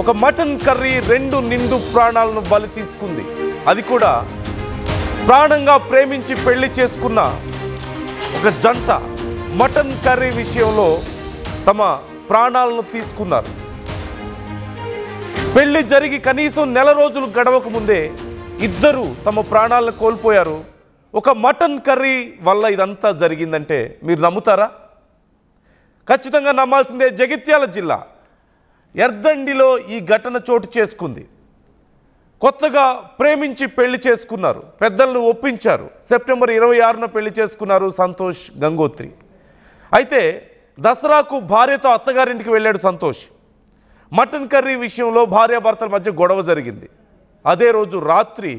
ఒక mutton curry 2 నిండు ప్రాణాలను బలి తీసుకుంది. అది కూడా ప్రాణంగా ప్రేమించి పెళ్లి చేసుకున్న ఒక జంట మటన్ కర్రీ విషయంలో తమ ప్రాణాలను తీసుకున్నారు. పెళ్లి జరిగి కనీసం నెల రోజులు గడవక ముందే ఇద్దరు తమ ప్రాణాలను కోల్పోయారు. ఒక మటన్ కర్రీ వల్ల ఇదంతా జరిగిందంటే మీరు నమ్ముతారా? ఖచ్చితంగా నమ్మాల్సిందే. జగిత్యాల జిల్లా ఎర్దండిలో ఈ ఘటన చోటు చేసుకుంది. కొత్తగా ప్రేమించి పెళ్లి చేసుకున్నారు, పెద్దలను ఒప్పించారు. సెప్టెంబర్ 26న పెళ్లి చేసుకున్నారు సంతోష్ గంగోత్రి. అయితే దసరాకు భార్యతో అత్తగారింటికి వెళ్ళాడు సంతోష్. మటన్ కర్రీ విషయంలో భార్యాభర్తల మధ్య గొడవ జరిగింది. అదే రోజు రాత్రి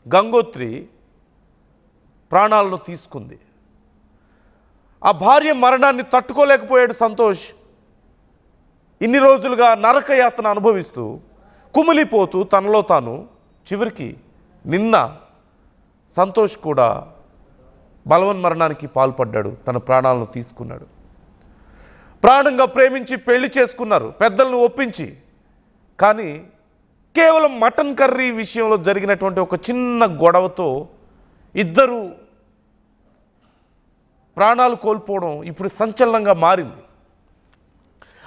గంగోత్రి ప్రాణాలను తీసుకుంది. ఆ భార్య మరణాన్ని తట్టుకోలేకపోయాడు సంతోష్. ఇన్ని రోజులుగా నరకయాతన అనుభవిస్తూ కుమిలిపోతూ తనలో తాను చివరికి నిన్న సంతోష్ కూడా బలవన్మరణానికి పాల్పడ్డాడు, తన ప్రాణాలను తీసుకున్నాడు. ప్రాణంగా ప్రేమించి పెళ్లి చేసుకున్నారు, పెద్దలను ఒప్పించి. కానీ కేవలం మటన్ కర్రీ విషయంలో జరిగినటువంటి ఒక చిన్న గొడవతో ఇద్దరు ప్రాణాలు కోల్పోవడం ఇప్పుడు సంచలనంగా మారింది.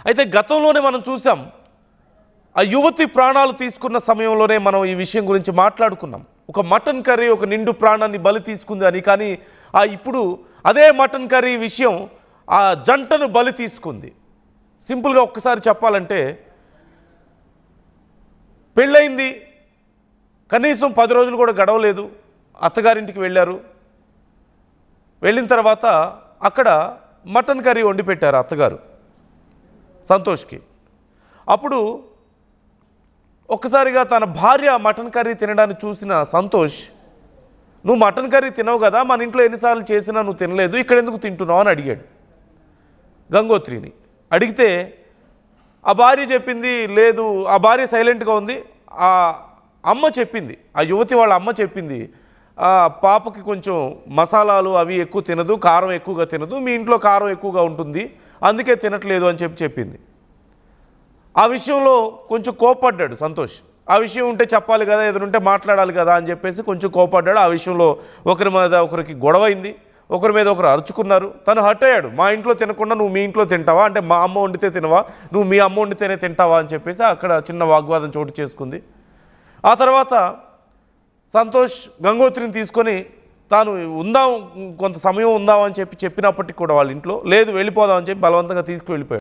అయితే గతంలోనే మనం చూసాం, ఆ యువతి ప్రాణాలు తీసుకున్న సమయంలోనే మనం ఈ విషయం గురించి మాట్లాడుకున్నాం. ఒక మటన్ కర్రీ ఒక నిండు ప్రాణాన్ని బలి తీసుకుంది అని. కానీ ఇప్పుడు అదే మటన్ కర్రీ విషయం ఆ జంటను బలి తీసుకుంది. సింపుల్గా ఒక్కసారి చెప్పాలంటే, పెళ్ళయింది, కనీసం 10 రోజులు కూడా గడవలేదు, అత్తగారింటికి వెళ్ళారు. వెళ్ళిన తర్వాత అక్కడ మటన్ కర్రీ వండి పెట్టారు అత్తగారు సంతోష్కి. అప్పుడు ఒక్కసారిగా తన భార్య మటన్ కర్రీ తినడాన్ని చూసిన సంతోష్, నువ్వు మటన్ కర్రీ తినవు కదా, మన ఇంట్లో ఎన్నిసార్లు చేసినా నువ్వు తినలేదు, ఇక్కడ ఎందుకు తింటున్నావు అని అడిగాడు గంగోత్రిని. అడిగితే ఆ భార్య చెప్పింది, లేదు, ఆ భార్య సైలెంట్గా ఉంది. ఆ అమ్మ చెప్పింది, ఆ యువతి వాళ్ళ అమ్మ చెప్పింది, పాపకి కొంచెం మసాలాలు అవి ఎక్కువ తినదు, కారం ఎక్కువగా తినదు, మీ ఇంట్లో కారం ఎక్కువగా ఉంటుంది, అందుకే తినట్లేదు అని చెప్పింది. ఆ విషయంలో కొంచెం కోపడ్డాడు సంతోష్. ఆ విషయం ఉంటే చెప్పాలి కదా, ఎదురుంటే మాట్లాడాలి కదా అని చెప్పేసి కొంచెం కోపడ్డాడు. ఆ విషయంలో ఒకరి మీద ఒకరికి గొడవైంది, ఒకరి మీద ఒకరు అరుచుకున్నారు. తను హర్ట్ అయ్యాడు. మా ఇంట్లో తినకుండా నువ్వు మీ ఇంట్లో తింటావా, అంటే మా అమ్మ వండితే తినవా, నువ్వు మీ అమ్మ వండితేనే తింటావా అని చెప్పేసి అక్కడ చిన్న వాగ్వాదం చోటు చేసుకుంది. ఆ తర్వాత సంతోష్ గంగోత్రిని తీసుకొని తాను ఉందాం, కొంత సమయం ఉందాం అని చెప్పినప్పటికీ కూడా వాళ్ళ ఇంట్లో లేదు, వెళ్ళిపోదాం అని చెప్పి బలవంతంగా తీసుకువెళ్ళిపోయాడు.